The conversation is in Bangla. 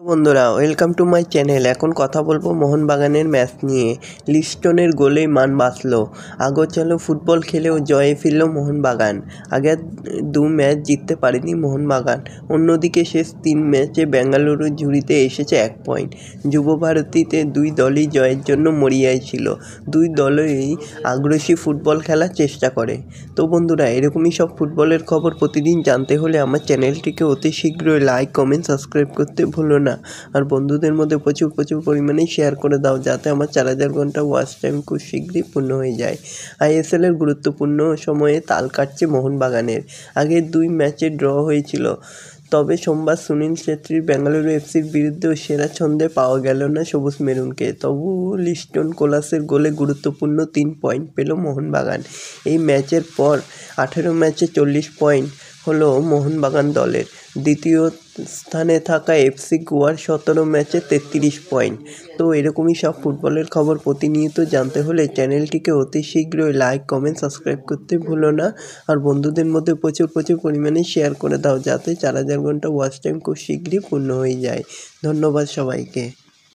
বন্ধুরা, ওয়েলকাম টু মাই চ্যানেল। এখন কথা বলবো মোহনবাগানের ম্যাচ নিয়ে। লিস্টনের গোলেই মান বাঁচল। আগোছালো ফুটবল খেলেও জয়ে ফিরল মোহনবাগান। আগের দু ম্যাচ জিততে পারেনি মোহনবাগান। অন্যদিকে শেষ 3 ম্যাচে বেঙ্গালুরুর ঝুড়িতে এসেছে 1 পয়েন্ট। যুবভারতীতে দুই দলই জয়ের জন্য মরিয়ায় ছিল। দুই দলই আগ্রাসী ফুটবল খেলার চেষ্টা করে। তো বন্ধুরা, এরকমই সব ফুটবলের খবর প্রতিদিন জানতে হলে আমার চ্যানেলটিকে অতি শীঘ্রই লাইক, কমেন্ট, সাবস্ক্রাইব করতে ভুলো না। আর বন্ধুদের মধ্যে প্রচুর পরিমাণে শেয়ার করে দাও, যাতে আমার 4000 ঘন্টা ওয়াচ টাইম খুব শীঘ্রই পূর্ণ হয়ে যায়। আইএসএলের গুরুত্বপূর্ণ সময়ে তাল কাটছে মোহনবাগানের। আগের 2 ম্যাচে ড্র হয়েছিল, তবে সোমবার সুনীল ছেত্রীর বেঙ্গালুরু এফসির বিরুদ্ধেও সেরা ছন্দে পাওয়া গেল না সবুজ মেরুনকে। তবু লিস্টন কোলাসের গোলে গুরুত্বপূর্ণ 3 পয়েন্ট পেল মোহনবাগান। এই ম্যাচের পর 18 ম্যাচে 40 পয়েন্ট হলো মোহনবাগান দলের। দ্বিতীয় স্থানে থাকা এফসি গোয়ার 17 ম্যাচে 33 পয়েন্ট। তো এরকমই সব ফুটবলের খবর প্রতিনিয়ত জানতে হলে চ্যানেলটিকে অতি শীঘ্রই লাইক, কমেন্ট, সাবস্ক্রাইব করতে ভুলো না। আর বন্ধুদের মধ্যে প্রচুর পরিমাণে শেয়ার করে দাও, যাতে 4000 ঘন্টা ওয়াচ টাইম খুব শীঘ্রই পূর্ণ হয়ে যায়। ধন্যবাদ সবাইকে।